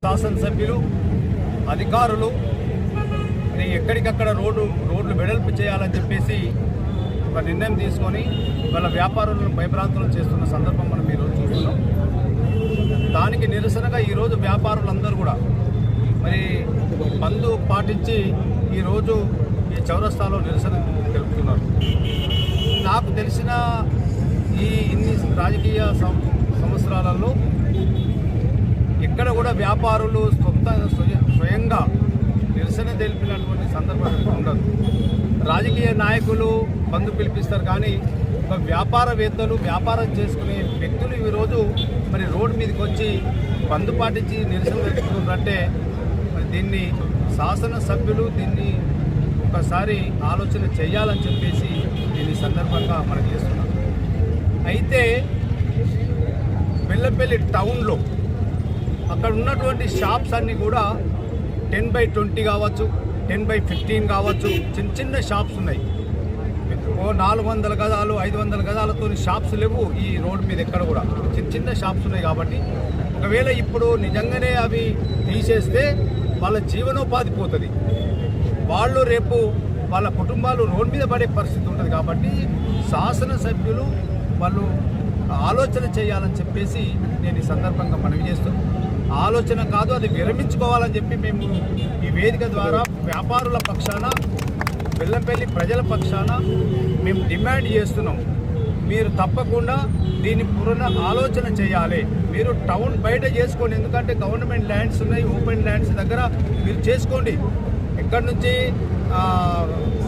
శాసనసభ్యులు అధికారులు ఎక్కడికక్కడ రోడ్లు వెడల్పు చేయాలని చెప్పేసి ఒక నిర్ణయం తీసుకొని వాళ్ళ వ్యాపారులను భయభ్రాంతులు చేస్తున్న సందర్భం మనం ఈరోజు చూస్తున్నాం. దానికి నిరసనగా ఈరోజు వ్యాపారులందరూ కూడా మరి బంద్ పాటించి ఈరోజు ఈ చౌరస్తాలో నిరసన తెలుపుతున్నారు. నాకు తెలిసిన ఇన్ని రాజకీయ సంవత్సరాలలో ఎక్కడ కూడా వ్యాపారులు స్వయంగా నిరసన తెలిపినటువంటి సందర్భం ఉండదు. రాజకీయ నాయకులు బంద్ పిలిపిస్తారు, కానీ ఒక వ్యాపారవేత్తలు వ్యాపారం చేసుకునే వ్యక్తులు ఈరోజు మరి రోడ్డు మీదకి వచ్చి బంద్ పాటించి నిరసన తెలుపుతున్నారంటే మరి దీన్ని శాసనసభ్యులు దీన్ని ఒకసారి ఆలోచన చేయాలని చెప్పేసి దీని సందర్భంగా మనం చేస్తున్నాం. అయితే బెల్లంపల్లి టౌన్లో అక్కడ ఉన్నటువంటి షాప్స్ అన్నీ కూడా 10x20 కావచ్చు, 10x15 కావచ్చు, చిన్న చిన్న షాప్స్ ఉన్నాయి. 400 గజాలు 500 గజాలతో షాప్స్ లేవు ఈ రోడ్డు మీద ఎక్కడ కూడా. చిన్న చిన్న షాప్స్ ఉన్నాయి. కాబట్టి ఒకవేళ ఇప్పుడు నిజంగానే అవి తీసేస్తే వాళ్ళ జీవనోపాధి పోతుంది, వాళ్ళు రేపు వాళ్ళ కుటుంబాలు రోడ్డు మీద పడే పరిస్థితి ఉంటుంది. కాబట్టి శాసనసభ్యులు వాళ్ళు ఆలోచన చేయాలని చెప్పేసి నేను ఈ సందర్భంగా మనవి చేస్తున్నాను. ఆలోచన కాదు, అది విరమించుకోవాలని చెప్పి మేము ఈ వేదిక ద్వారా వ్యాపారుల పక్షాన, బెల్లంపల్లి ప్రజల పక్షాన మేము డిమాండ్ చేస్తున్నాం. మీరు తప్పకుండా దీన్ని ఆలోచన చేయాలి. మీరు టౌన్ బయట చేసుకోండి, ఎందుకంటే గవర్నమెంట్ ల్యాండ్స్ ఉన్నాయి, ఓపెన్ ల్యాండ్స్ దగ్గర మీరు చేసుకోండి. ఇక్కడ నుంచి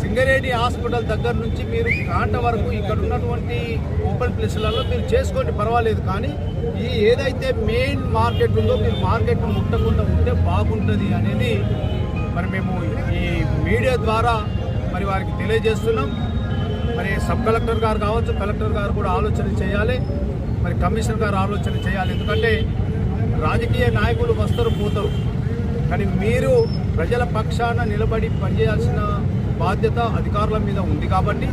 సింగరేణి హాస్పిటల్ దగ్గర నుంచి మీరు కాంట వరకు ఇక్కడ ఉన్నటువంటి ఓపెన్ ప్లేసులలో మీరు చేసుకోండి, పర్వాలేదు. కానీ ఈ ఏదైతే మెయిన్ మార్కెట్ ఉందో మీరు మార్కెట్ ముట్టకుండా ఉంటే బాగుంటుంది అనేది మరి మేము ఈ మీడియా ద్వారా మరి వారికి తెలియజేస్తున్నాం. మరి సబ్ కలెక్టర్ గారు కావచ్చు, కలెక్టర్ గారు కూడా ఆలోచన చేయాలి, మరి కమిషనర్ గారు ఆలోచన చేయాలి. ఎందుకంటే రాజకీయ నాయకులు వస్తారు పోతారు, కానీ మీరు ప్రజల పక్షాన నిలబడి పనిచేయాల్సిన బాధ్యత అధికారుల మీద ఉంది. కాబట్టి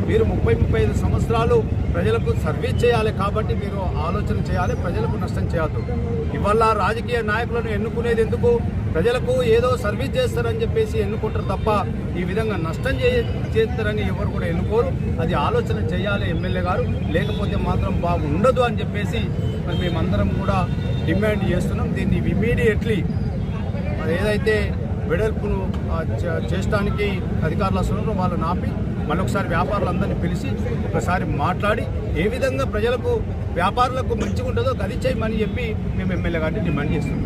మీరు 30-35 సంవత్సరాలు ప్రజలకు సర్వీస్ చేయాలి. కాబట్టి మీరు ఆలోచన చేయాలి, ప్రజలకు నష్టం చేయద్దు. ఇవాళ రాజకీయ నాయకులను ఎన్నుకునేది ఎందుకు? ప్రజలకు ఏదో సర్వీస్ చేస్తారని చెప్పేసి ఎన్నుకుంటారు తప్ప ఈ విధంగా నష్టం చేస్తారని ఎవరు కూడా ఎన్నుకోరు. అది ఆలోచన చేయాలి ఎమ్మెల్యే గారు, లేకపోతే మాత్రం బాగుండదు అని చెప్పేసి మరి మేమందరం కూడా డిమాండ్ చేస్తున్నాం. దీన్ని ఇమీడియట్లీ ఏదైతే వెడల్పును చేయడానికి అధికారులు వస్తున్నారో వాళ్ళని ఆపి మళ్ళొకసారి వ్యాపారులందరినీ పిలిచి ఒకసారి మాట్లాడి ఏ విధంగా ప్రజలకు వ్యాపారులకు మంచిగా ఉంటుందో అది చేయమని చెప్పి మేము ఎమ్మెల్యే గారిని డిమాండ్ చేస్తున్నాం.